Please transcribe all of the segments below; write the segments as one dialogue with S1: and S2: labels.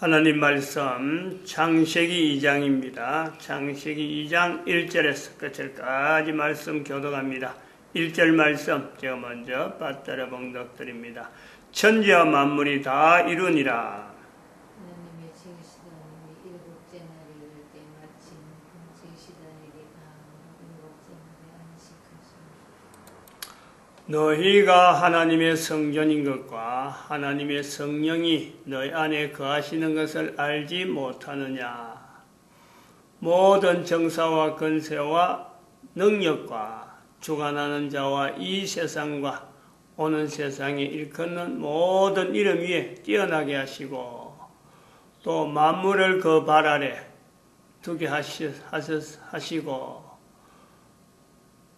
S1: 하나님 말씀 창세기 2장입니다. 창세기 2장 1절에서 끝까지 말씀 교독합니다. 1절 말씀 제가 먼저 받들어 봉독드립니다. 천지와 만물이 다 이루니라.
S2: 하나님의 지으시던 일곱째 날이 이를 때 마침 지으시던 일이 다 일곱째 날에 안식하시니라.
S1: 너희가 하나님의 성전인 것과 하나님의 성령이 너희 안에 거하시는 것을 알지 못하느냐. 모든 정사와 권세와 능력과 주관하는 자와 이 세상과 오는 세상에 일컫는 모든 이름 위에 뛰어나게 하시고 또 만물을 그 발 아래 두게 하시고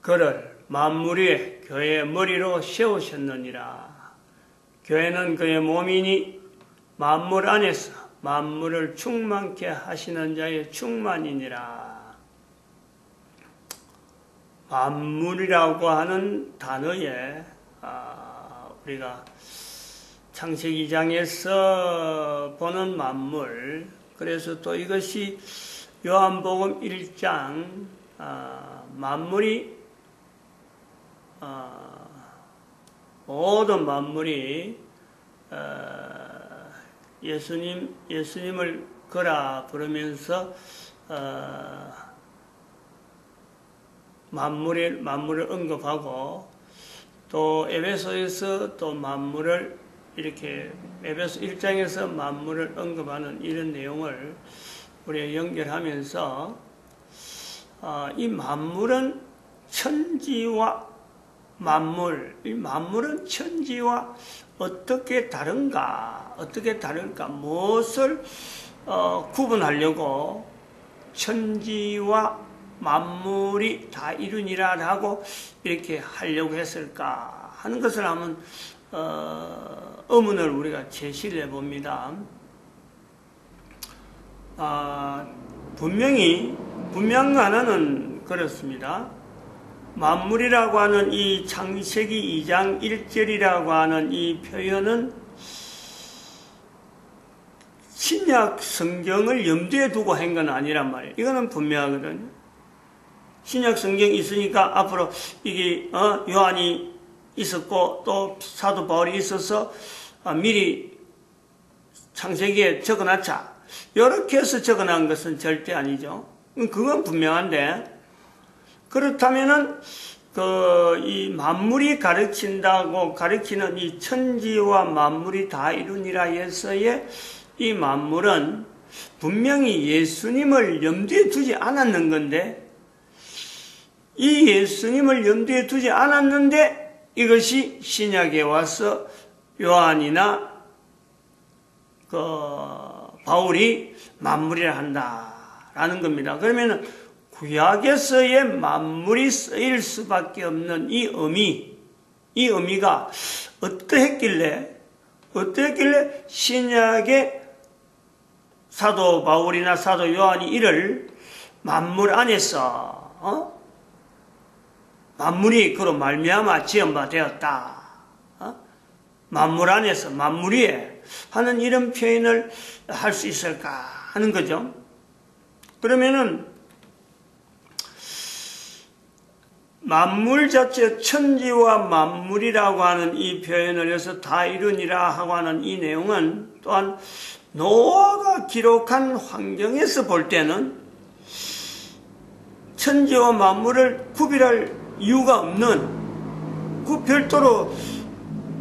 S1: 그를 만물 위에 교회의 머리로 세우셨느니라. 교회는 그의 몸이니 만물 안에서 만물을 충만케 하시는 자의 충만이니라. 만물이라고 하는 단어에 우리가 창세기 2장에서 보는 만물, 그래서 또 이것이 요한복음 1장 만물이 모든 만물이 예수님을 거라 부르면서 만물을 언급하고 또 에베소에서 또 만물을 이렇게 에베소 1장에서 만물을 언급하는 이런 내용을 우리가 연결하면서 이 만물은 천지와 이 만물은 천지와 어떻게 다른가, 무엇을 구분하려고 천지와 만물이 다 이루니라 하고 이렇게 하려고 했을까 하는 것을 한번 의문을 우리가 제시를 해봅니다. 분명한 하나는 그렇습니다. 만물이라고 하는 이 창세기 2장 1절이라고 하는 이 표현은 신약 성경을 염두에 두고 한 건 아니란 말이에요. 이거는 분명하거든요. 신약 성경이 있으니까 앞으로 이게 요한이 있었고 또 사도 바울이 있어서 미리 창세기에 적어놨자 이렇게 해서 적어놓은 것은 절대 아니죠. 그건 분명한데, 그렇다면은 이 만물이 가르치는 이 천지와 만물이 다 이루니라 해서의 이 만물은 분명히 예수님을 염두에 두지 않았는 건데, 이 예수님을 염두에 두지 않았는데 이것이 신약에 와서 요한이나 바울이 만물이라 한다라는 겁니다. 그러면은 구약에서의 만물이 쓰일 수밖에 없는 이 의미가 어떠했길래 신약의 사도 바울이나 사도 요한이 이를 만물 안에서 만물이 그로 말미암아 지은 바 되었다. 만물 안에서 만물 위에 하는 이런 표현을 할 수 있을까 하는 거죠. 그러면은 만물 자체, 천지와 만물이라고 하는 이 표현을 해서 다 이루니라 하고 하는 이 내용은 또한 노아가 기록한 환경에서 볼 때는 천지와 만물을 구별할 이유가 없는, 별도로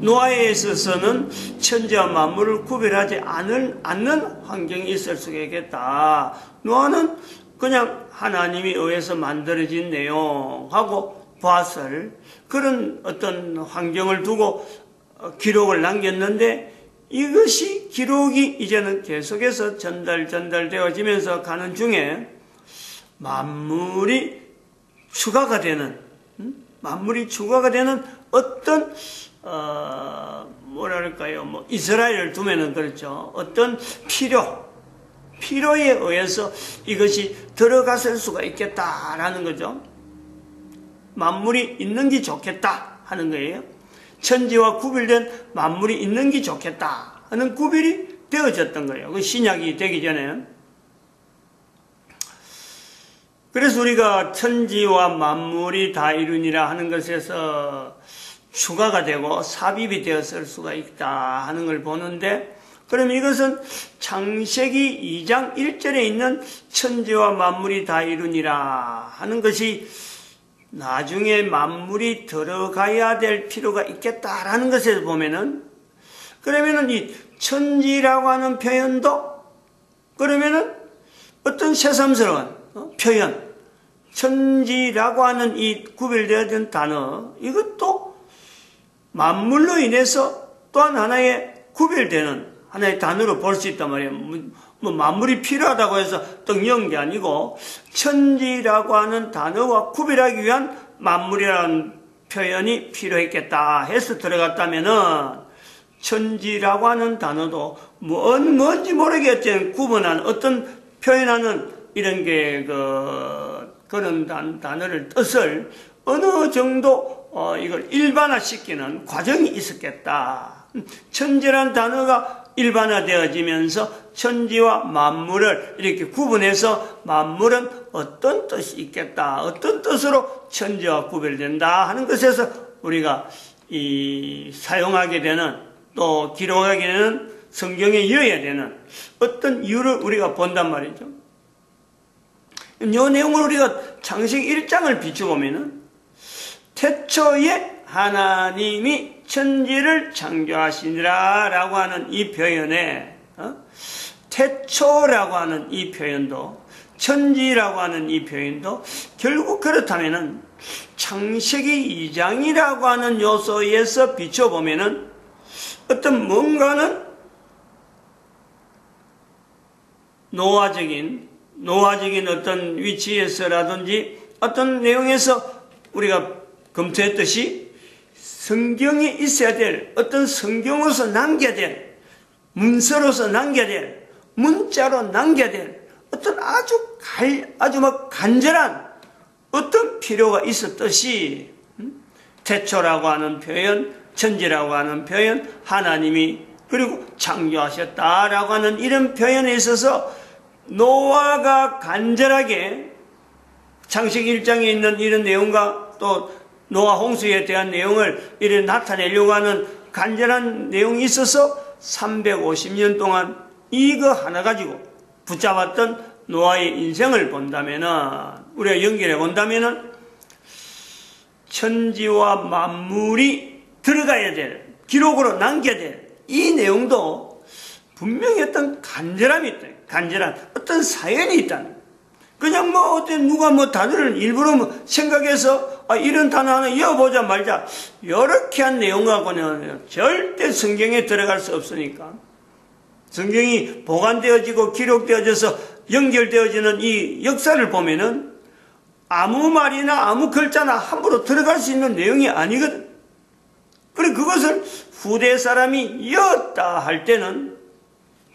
S1: 노아에 있어서는 천지와 만물을 구별하지 않는 환경이 있을 수가 있겠다. 노아는 그냥 하나님에 의해서 만들어진 내용하고 보았을 그런 어떤 환경을 두고 기록을 남겼는데, 이것이 기록이 이제는 계속해서 전달되어지면서 가는 중에 만물이 추가가 되는 어떤 이스라엘을 두면은 그렇죠. 어떤 필요에 의해서 이것이 들어갔을 수가 있겠다라는 거죠. 만물이 있는 게 좋겠다 하는 거예요. 천지와 구별된 만물이 있는 게 좋겠다 하는 구별이 되어졌던 거예요. 그 신약이 되기 전에. 그래서 우리가 천지와 만물이 다 이루니라 하는 것에서 추가가 되고 삽입이 되었을 수가 있다 하는 걸 보는데, 그럼 이것은 창세기 2장 1절에 있는 천지와 만물이 다 이루니라 하는 것이 나중에 만물이 들어가야 될 필요가 있겠다라는 것에서 보면은, 그러면은 이 천지라고 하는 표현도 그러면은 어떤 새삼스러운 표현, 천지라고 하는 이 구별되어진 단어, 이것도 만물로 인해서 또한 하나의 구별되는 하나의 단어로 볼 수 있단 말이에요. 뭐 만물이 필요하다고 해서 떡연 게 아니고, 천지라고 하는 단어와 구별하기 위한 만물이라는 표현이 필요했겠다 해서 들어갔다면은, 천지라고 하는 단어도 뭔지 모르겠지만 구분한 어떤 표현하는 이런 게 그런 단어를 뜻을 어느 정도 이걸 일반화시키는 과정이 있었겠다. 천지라는 단어가 일반화되어지면서 천지와 만물을 이렇게 구분해서 만물은 어떤 뜻이 있겠다, 어떤 뜻으로 천지와 구별된다 하는 것에서 우리가 사용하게 되는, 또 기록하게 되는, 성경에 이어야 되는 어떤 이유를 우리가 본단 말이죠. 이 내용을 우리가 창세기 1장을 비춰보면은, 태초에 하나님이 천지를 창조하시니라 라고 하는 이 표현에, 태초라고 하는 이 표현도, 천지라고 하는 이 표현도 결국 그렇다면은 창세기 2장이라고 하는 요소에서 비춰보면은 어떤 뭔가는 노화적인 어떤 위치에서라든지 어떤 내용에서 우리가 검토했듯이 성경에 있어야 될, 어떤 성경으로서 남겨야 될, 문서로서 남겨야 될, 문자로 남겨야 될 어떤 아주 막 간절한 어떤 필요가 있었듯이, 태초라고 하는 표현, 천지라고 하는 표현, 하나님이 그리고 창조하셨다라고 하는 이런 표현에 있어서 노아가 간절하게 창세기 1장에 있는 이런 내용과 또 노아 홍수에 대한 내용을 이렇게 나타내려고 하는 간절한 내용이 있어서 350년 동안 이거 하나 가지고 붙잡았던 노아의 인생을 본다면은, 우리가 연결해 본다면은 천지와 만물이 들어가야 될, 기록으로 남겨야 될 이 내용도 분명히 어떤 간절함이 있다. 간절한 어떤 사연이 있다. 그냥 누가 단어를 일부러 생각해서 이런 단어 하나 이어보자 말자, 이렇게 한 내용하고는 절대 성경에 들어갈 수 없으니까, 성경이 보관되어지고 기록되어져서 연결되어지는 이 역사를 보면은 아무 말이나 아무 글자나 함부로 들어갈 수 있는 내용이 아니거든. 그리고 그것을 후대 사람이 이었다 할 때는,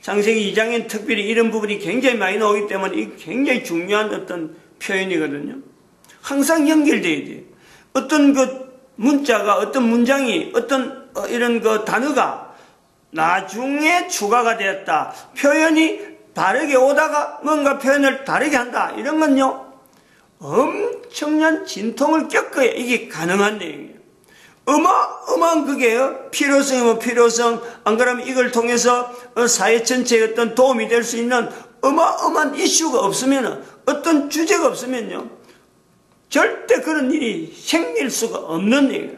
S1: 창세기 2장엔 특별히 이런 부분이 굉장히 많이 나오기 때문에 이게 굉장히 중요한 어떤 표현이거든요. 항상 연결되어야 돼. 어떤 문자가, 어떤 문장이, 어떤 이런 단어가 나중에 추가가 되었다, 표현이 다르게 오다가 뭔가 표현을 다르게 한다, 이런 건요 엄청난 진통을 겪어야 이게 가능한 내용이에요. 어마어마한 그게요, 필요성이면 필요성, 안 그러면 이걸 통해서 사회 전체에 어떤 도움이 될 수 있는 어마어마한 이슈가 없으면, 어떤 주제가 없으면요 절대 그런 일이 생길 수가 없는 얘기예요.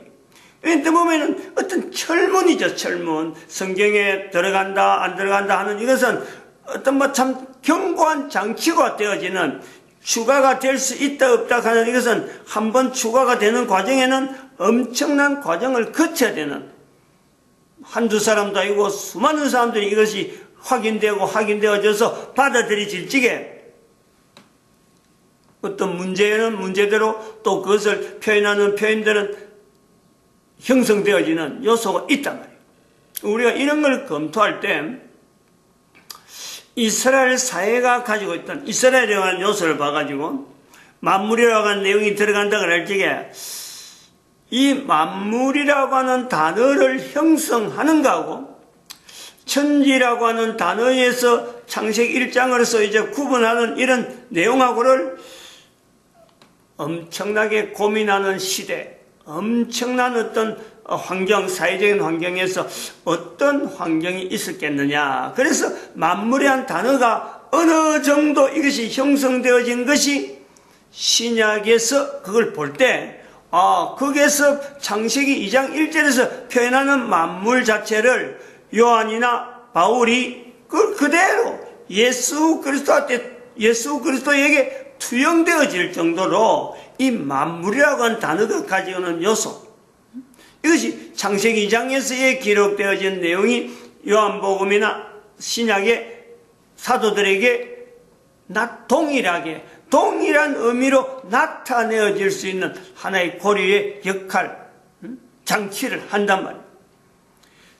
S1: 왜냐면 보면은 어떤 철문이죠, 철문. 성경에 들어간다 안 들어간다 하는 이것은 어떤 참 견고한 장치가 되어지는, 추가가 될 수 있다 없다 하는 이것은 한번 추가가 되는 과정에는 엄청난 과정을 거쳐야 되는, 한두 사람도 아니고 수많은 사람들이 이것이 확인되어져서 받아들여질 적에 어떤 문제는 문제대로, 또 그것을 표현하는 표현들은 형성되어지는 요소가 있단 말이에요. 우리가 이런 걸 검토할 때 이스라엘 사회가 가지고 있던 이스라엘이라고 하는 요소를 봐가지고 만물이라고 하는 내용이 들어간다 그럴 적에 이 만물이라고 하는 단어를 형성하는 거하고 천지라고 하는 단어에서 창세기 1장으로서 이제 구분하는 이런 내용하고를 엄청나게 고민하는 시대, 엄청난 어떤 환경, 사회적인 환경에서 어떤 환경이 있었겠느냐. 그래서 만물이란 단어가 어느 정도 이것이 형성되어진 것이 신약에서 그걸 볼 때, 거기에서 창세기 2장 1절에서 표현하는 만물 자체를 요한이나 바울이 그대로 예수 그리스도에게 투영되어질 정도로 이 만물이라고 하는 단어가 가지고 있는 요소, 이것이 창세기 2장에서의 기록되어진 내용이 요한복음이나 신약의 사도들에게 동일한 의미로 나타내어질 수 있는 하나의 고리의 역할, 장치를 한단 말이에요.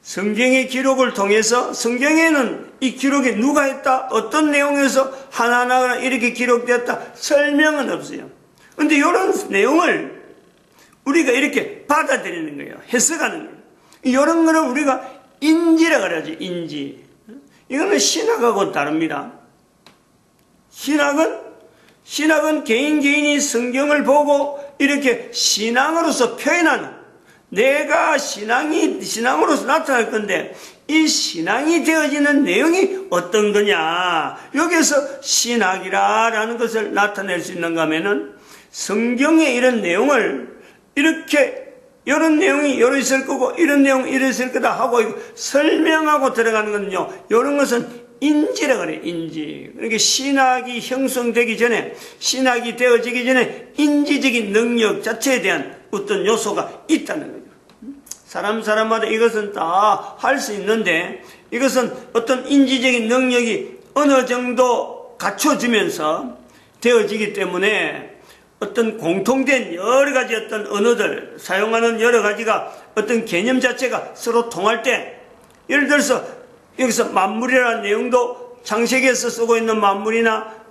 S1: 성경의 기록을 통해서, 성경에는 이 기록이 누가 했다, 어떤 내용에서 하나하나 이렇게 기록되었다 설명은 없어요. 그런데 이런 내용을 우리가 이렇게 받아들이는 거예요. 해석하는 거예요. 이런 거는 우리가 인지라 그러지, 인지. 이거는 신학하고는 다릅니다. 신학은 개인이 성경을 보고 이렇게 신앙으로서 표현하는, 내가 신앙으로서 나타날 건데 이 신앙이 되어지는 내용이 어떤 거냐. 여기서 신학이라는 것을 나타낼 수 있는가 하면은 성경의 이런 내용을 이렇게 이런 내용이 이러 있을 거고 이런 내용이 이러 있을 거다 하고 설명하고 들어가는 거는요, 이런 것은 인지라 그래요. 인지. 그러니까 신학이 형성되기 전에, 신학이 되어지기 전에 인지적인 능력 자체에 대한 어떤 요소가 있다는 거죠. 사람마다 이것은 다 할 수 있는데, 이것은 어떤 인지적인 능력이 어느 정도 갖춰지면서 되어지기 때문에 어떤 공통된 여러 가지 어떤 언어들, 사용하는 여러 가지가 어떤 개념 자체가 서로 통할 때, 예를 들어서 여기서 만물이라는 내용도 창세기에서 쓰고 있는 만물이나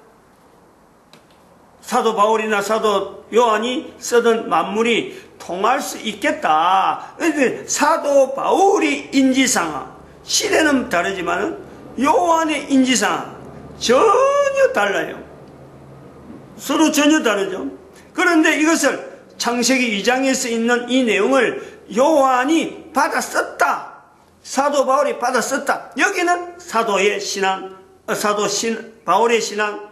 S1: 사도 바울이나 사도 요한이 쓰던 만물이 통할 수 있겠다. 그런데 사도 바울이 인지상, 시대는 다르지만 요한의 인지상 전혀 달라요. 서로 전혀 다르죠. 그런데 이것을 창세기 2장에서 있는 이 내용을 요한이 받아 썼다, 사도 바울이 받아 썼다. 여기는 사도의 신앙, 바울의 신학,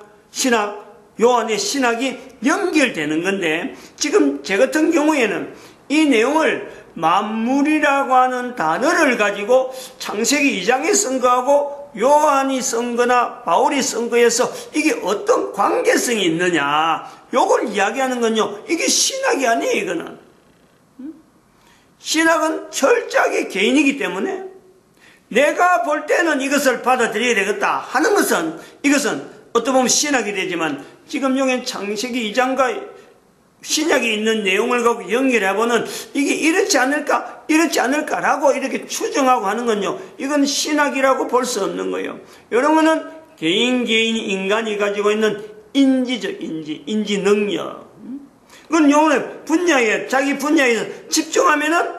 S1: 요한의 신학이 연결되는 건데, 지금 제 같은 경우에는 이 내용을 만물이라고 하는 단어를 가지고 창세기 2장에 쓴 거하고 요한이 쓴 거나 바울이 쓴 거에서 이게 어떤 관계성이 있느냐, 요걸 이야기하는 건요, 이게 신학이 아니에요. 이거는 신학은 철저하게 개인이기 때문에 내가 볼 때는 이것을 받아들여야 되겠다 하는 것은, 이것은 어떻게 보면 신학이 되지만, 지금 여기는 창세기 2장과 신약이 있는 내용을 갖고 연결해보는, 이게 이렇지 않을까라고 이렇게 추정하고 하는 건요, 이건 신학이라고 볼 수 없는 거예요. 이런 거는 인간이 가지고 있는 인지적 인지 능력. 그건 요번에 자기 분야에 집중하면은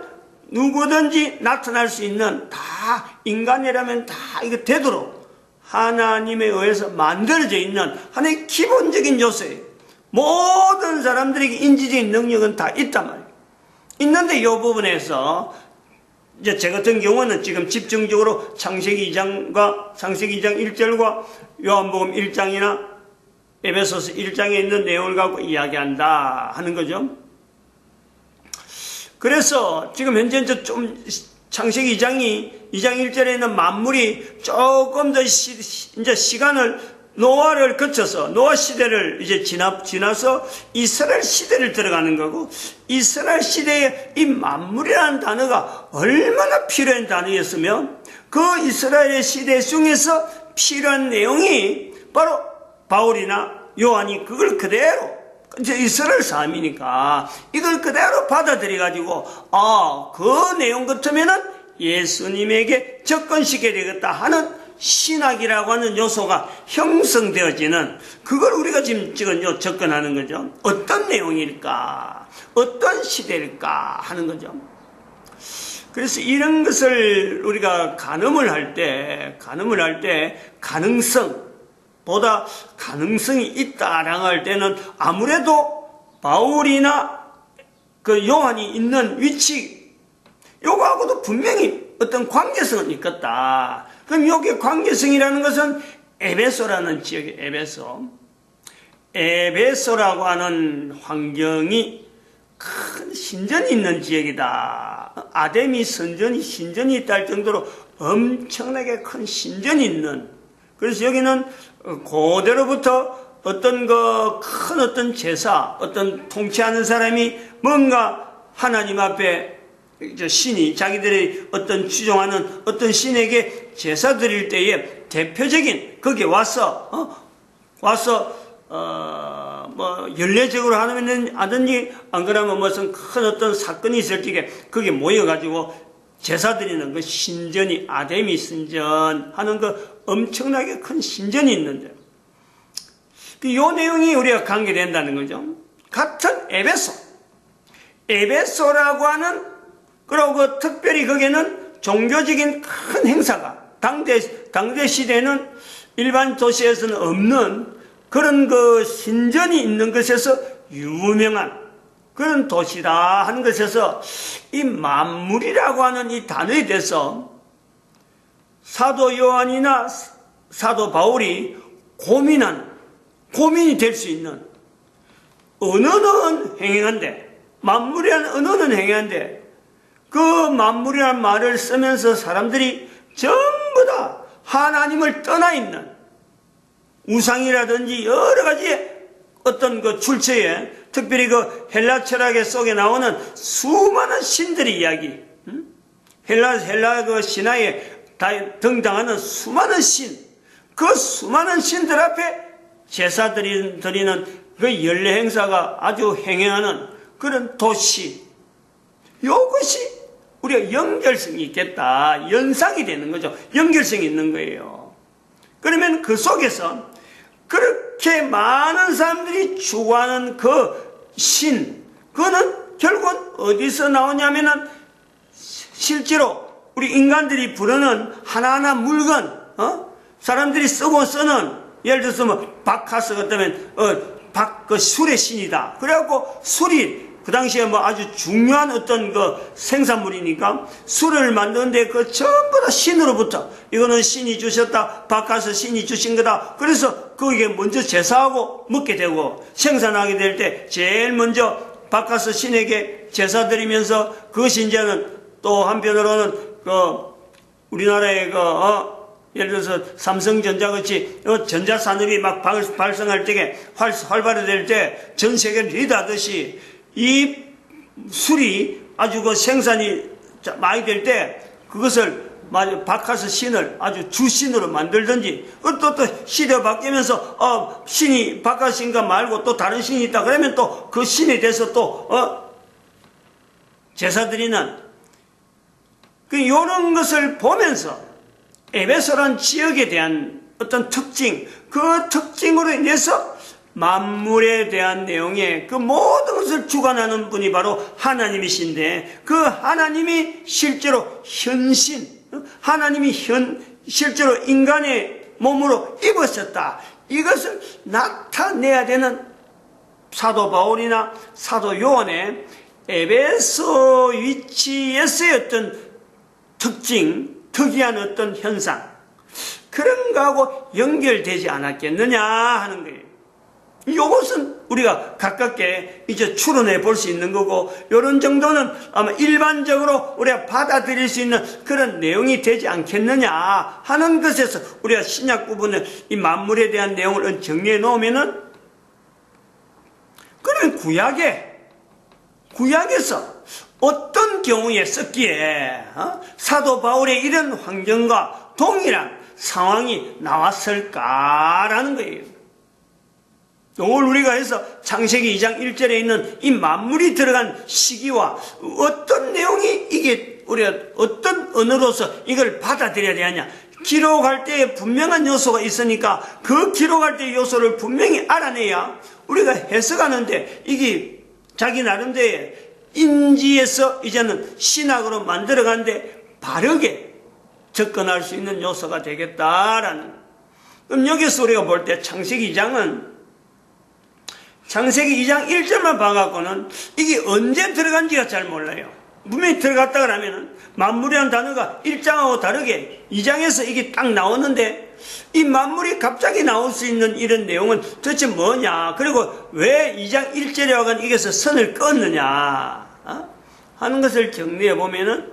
S1: 누구든지 나타날 수 있는, 다 인간이라면 다 이거 되도록 하나님에 의해서 만들어져 있는 하나의 기본적인 요소예요. 모든 사람들에게 인지적인 능력은 다 있단 말이에요. 있는데 이 부분에서 이제 제 같은 경우는 지금 집중적으로 창세기 2장 1절과 요한복음 1장이나 에베소서 1장에 있는 내용을 갖고 이야기한다 하는 거죠. 그래서 지금 현재 좀 창세기 2장 1절에 있는 만물이 조금 더 이제 시간을 노아를 거쳐서, 노아 시대를 이제 지나서 이스라엘 시대를 들어가는 거고, 이스라엘 시대에 이 만물이라는 단어가 얼마나 필요한 단어였으면 그 이스라엘의 시대 중에서 필요한 내용이 바로 바울이나 요한이 그걸 그대로, 이제 이스라엘 사람이니까 이걸 그대로 받아들여가지고, 그 내용 같으면은 예수님에게 접근시켜야 되겠다 하는 신학이라고 하는 요소가 형성되어지는, 그걸 우리가 지금 접근하는 거죠. 어떤 내용일까, 어떤 시대일까 하는 거죠. 그래서 이런 것을 우리가 가늠을 할 때 가능성보다 가능성이 있다라고 할 때는 아무래도 바울이나 그 요한이 있는 위치, 요거하고도 분명히 어떤 관계성은 있겠다. 그럼 여기 관계성이라는 것은 에베소라는 지역이 에베소라고 하는 환경이 큰 신전이 있는 지역이다. 아데미 신전이 있다 할 정도로 엄청나게 큰 신전이 있는, 그래서 여기는 고대로부터 어떤 큰 어떤 제사, 어떤 통치하는 사람이 뭔가 하나님 앞에 신이 자기들의 어떤 추종하는 어떤 신에게 제사 드릴 때에 대표적인 거기에 와서 연례적으로 하든지 안 그러면 무슨 큰 어떤 사건이 있을 때 거기에 모여가지고 제사 드리는 그 신전이 아데미 신전 하는 그 엄청나게 큰 신전이 있는데, 이 내용이 우리가 관계된다는 거죠. 같은 에베소라고 하는, 그리고 특별히 거기에는 종교적인 큰 행사가 당대 시대는 일반 도시에서는 없는 그런 그 신전이 있는 것에서 유명한 그런 도시다 하는 것에서 이 만물이라고 하는 이 단어에 대해서 사도 요한이나 사도 바울이 고민이 될 수 있는 언어는 행행한데, 만물이라는 언어는 행행한데, 그 만물이라는 말을 쓰면서 사람들이 전부 다 하나님을 떠나 있는 우상이라든지 여러 가지 어떤 그 출처에, 특별히 그 헬라 철학의 속에 나오는 수많은 신들의 이야기, 헬라 그 신화에 등장하는 수많은 신, 그 수많은 신들 앞에 제사 드리는 그 연례 행사가 아주 행행하는 그런 도시, 이것이 우리가 연결성이 있겠다, 연상이 되는 거죠. 연결성이 있는 거예요. 그러면 그 속에서 그렇게 많은 사람들이 추구하는 그 신, 그거는 결국은 어디서 나오냐면은 실제로 우리 인간들이 부르는 하나하나 물건, 사람들이 쓰고 쓰는, 예를 들어서 뭐 바카스 같으면 그 술의 신이다. 그래갖고 술이 그 당시에 뭐 아주 중요한 어떤 그 생산물이니까 술을 만드는데 그 전부 다 신으로부터, 이거는 신이 주셨다, 바카스 신이 주신 거다. 그래서 거기에 먼저 제사하고 먹게 되고, 생산하게 될 때 제일 먼저 바카스 신에게 제사 드리면서, 그것이 이제는 또 한편으로는 우리나라의 예를 들어서 삼성전자 같이 전자산업이 막 발생할 때에 활발해질 때 전 세계를 리드하듯이 이 술이 아주 그 생산이 많이 될 때 그것을 바카스 신을 아주 주신으로 만들든지, 또 시대가 바뀌면서 신이 바카스 신과 말고 또 다른 신이 있다 그러면 또 그 신에 대해서 또 제사 드리는, 이런 것을 보면서 에베소란 지역에 대한 어떤 특징, 그 특징으로 인해서 만물에 대한 내용에 그 모든 것을 주관하는 분이 바로 하나님이신데, 그 하나님이 실제로 현신, 하나님이 실제로 인간의 몸으로 입으셨다, 이것을 나타내야 되는 사도 바울이나 사도 요한의 에베소 위치에서의 어떤 특징, 특이한 어떤 현상, 그런 거하고 연결되지 않았겠느냐 하는 거예요. 이것은 우리가 가깝게 이제 추론해 볼 수 있는 거고, 이런 정도는 아마 일반적으로 우리가 받아들일 수 있는 그런 내용이 되지 않겠느냐 하는 것에서 우리가 신약 부분에 이 만물에 대한 내용을 정리해 놓으면은, 그러면 구약에서 어떤 경우에 썼기에 사도 바울의 이런 환경과 동일한 상황이 나왔을까라는 거예요. 오늘 우리가 해서 창세기 2장 1절에 있는 이 만물이 들어간 시기와 어떤 내용이 이게 우리가 어떤 언어로서 이걸 받아들여야 되느냐, 기록할 때에 분명한 요소가 있으니까 그 기록할 때의 요소를 분명히 알아내야 우리가 해석하는데 이게 자기 나름대로 인지에서 이제는 신학으로 만들어가는데 바르게 접근할 수 있는 요소가 되겠다라는. 그럼 여기서 우리가 볼 때 창세기 2장은 창세기 2장 1절만 봐갖고는 이게 언제 들어간지가 잘 몰라요. 분명히 들어갔다 그러면은 만물이라는 단어가 1장하고 다르게 2장에서 이게 딱 나오는데 이 만물이 갑자기 나올 수 있는 이런 내용은 도대체 뭐냐, 그리고 왜 2장 1절에 와간 이게서 선을 껐느냐 하는 것을 정리해 보면은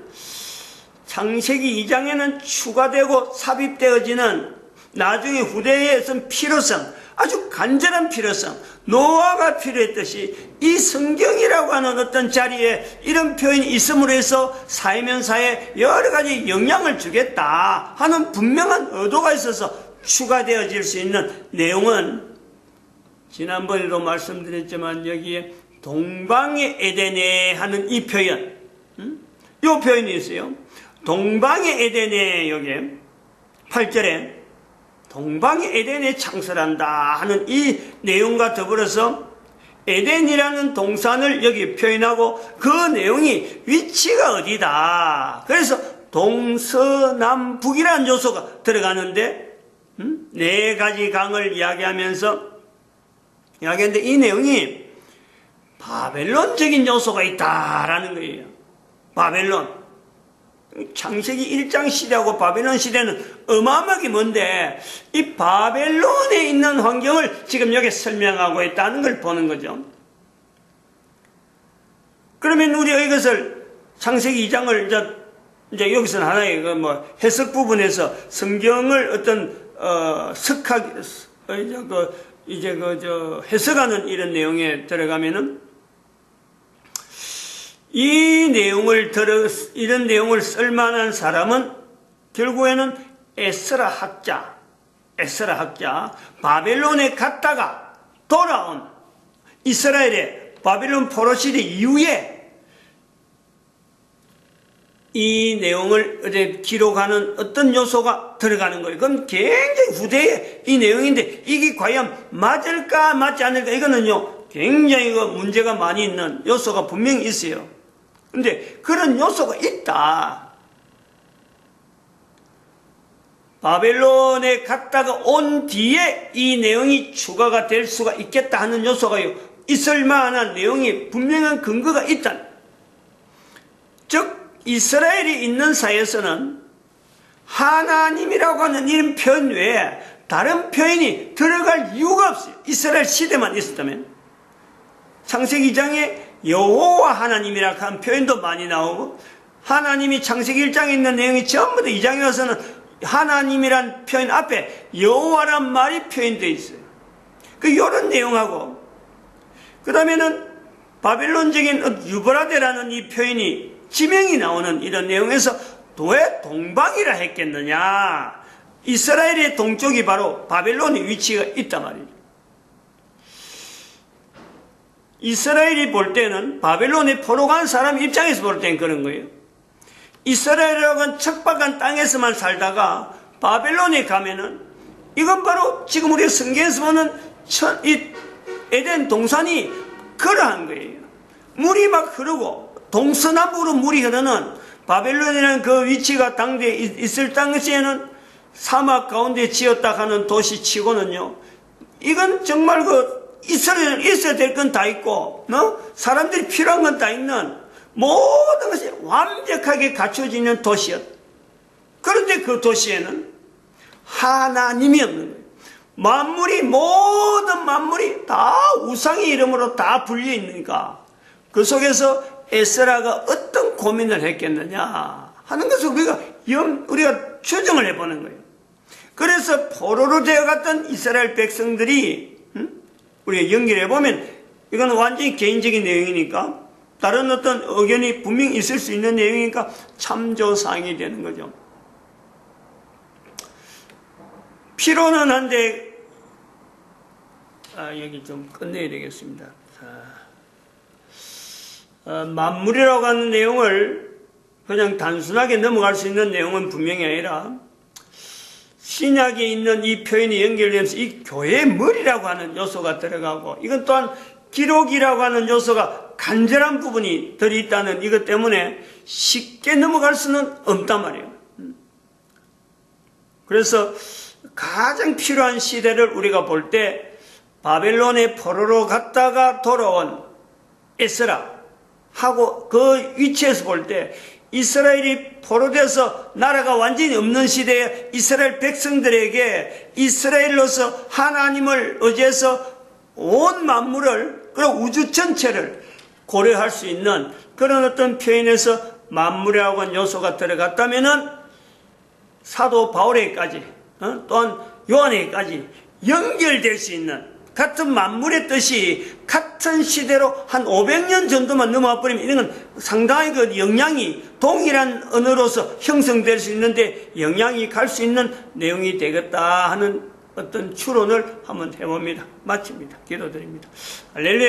S1: 창세기 2장에는 추가되고 삽입되어지는 나중에 후대에 어떤 필요성, 아주 간절한 필요성, 노아가 필요했듯이 이 성경이라고 하는 어떤 자리에 이런 표현이 있음으로 해서 사회면사에 여러 가지 영향을 주겠다 하는 분명한 의도가 있어서 추가되어질 수 있는 내용은 지난번에도 말씀드렸지만 여기에 동방의 에덴에 하는 이 표현, 이 표현이 있어요. 동방의 에덴에, 여기에 8절에 동방의 에덴에 창설한다 하는 이 내용과 더불어서 에덴이라는 동산을 여기 표현하고 그 내용이 위치가 어디다. 그래서 동서남북이라는 요소가 들어가는데 네 가지 강을 이야기하면서 이야기하는데 이 내용이 바벨론적인 요소가 있다라는 거예요. 바벨론. 창세기 1장 시대하고 바벨론 시대는 어마어마하게 먼데 이 바벨론에 있는 환경을 지금 여기 설명하고 있다는 걸 보는 거죠. 그러면 우리가 이것을 창세기 2장을 이제 여기서는 하나의 그 해석 부분에서 성경을 어떤 해석하는 이런 내용에 들어가면은 이런 내용을 쓸만한 사람은 결국에는 에스라 학자, 바벨론에 갔다가 돌아온 이스라엘의 바벨론 포로 시대 이후에 이 내용을 기록하는 어떤 요소가 들어가는 거예요. 그럼 굉장히 후대의 이 내용인데 이게 과연 맞을까 맞지 않을까, 이거는요 굉장히 문제가 많이 있는 요소가 분명히 있어요. 근데 그런 요소가 있다. 바벨론에 갔다가 온 뒤에 이 내용이 추가가 될 수가 있겠다 하는 요소가 있을 만한 내용이 분명한 근거가 있다. 즉 이스라엘이 있는 사이에서는 하나님이라고 하는 이런 표현 외에 다른 표현이 들어갈 이유가 없어요. 이스라엘 시대만 있었다면. 창세기 2장에 여호와 하나님이라고 하는 표현도 많이 나오고, 하나님이 창세기 1장에 있는 내용이 전부 다 2장에 와서는 하나님이란 표현 앞에 여호와란 말이 표현되어 있어요. 이런 내용하고, 그 다음에는 바벨론적인 유브라데라는 이 표현이 지명이 나오는 이런 내용에서 왜 동방이라 했겠느냐. 이스라엘의 동쪽이 바로 바벨론의 위치가 있단 말이에요. 이스라엘이 볼 때는 바벨론에 포로 간 사람 입장에서 볼 때는 그런 거예요. 이스라엘이라고 하는 척박한 땅에서만 살다가 바벨론에 가면은 이건 바로 지금 우리가 성경에서 보는 이 에덴 동산이 그러한 거예요. 물이 막 흐르고 동서남북으로 물이 흐르는 바벨론이라는 그 위치가 당대에 있을 당시에는 사막 가운데 지었다 하는 도시 치고는요, 이건 정말 이스라엘은 있어야 될 건 다 있고, 사람들이 필요한 건 다 있는 모든 것이 완벽하게 갖춰져 있는 도시였다. 그런데 그 도시에는 하나님이 없는 거예요. 모든 만물이 다 우상의 이름으로 다 불려 있으니까 그 속에서 에스라가 어떤 고민을 했겠느냐 하는 것을 우리가 추정을 해보는 거예요. 그래서 포로로 되어갔던 이스라엘 백성들이 우리가 연결해보면 이건 완전히 개인적인 내용이니까 다른 어떤 의견이 분명히 있을 수 있는 내용이니까 참조사항이 되는 거죠. 필요는 한데 여기 좀 끝내야 되겠습니다. 만물이라고 하는 내용을 그냥 단순하게 넘어갈 수 있는 내용은 분명히 아니라 신약에 있는 이 표현이 연결되면서 이 교회의 머리라고 하는 요소가 들어가고, 이건 또한 기록이라고 하는 요소가 간절한 부분이 들어있다는 이것 때문에 쉽게 넘어갈 수는 없단 말이에요. 그래서 가장 필요한 시대를 우리가 볼 때 바벨론의 포로로 갔다가 돌아온 에스라 하고 그 위치에서 볼 때 이스라엘이 포로돼서 나라가 완전히 없는 시대에 이스라엘 백성들에게 이스라엘로서 하나님을 의지해서 온 만물을 그리고 우주 전체를 고려할 수 있는 그런 어떤 표현에서 만물이라고 하는 요소가 들어갔다면은 사도 바울에게까지 또한 요한에게까지 연결될 수 있는 같은 만물의 뜻이 같은 시대로 한 500년 정도만 넘어와 버리면 이런 건 상당히 그 영향이 동일한 언어로서 형성될 수 있는데 영향이 갈 수 있는 내용이 되겠다 하는 어떤 추론을 한번 해봅니다. 마칩니다. 기도드립니다. 할렐루야.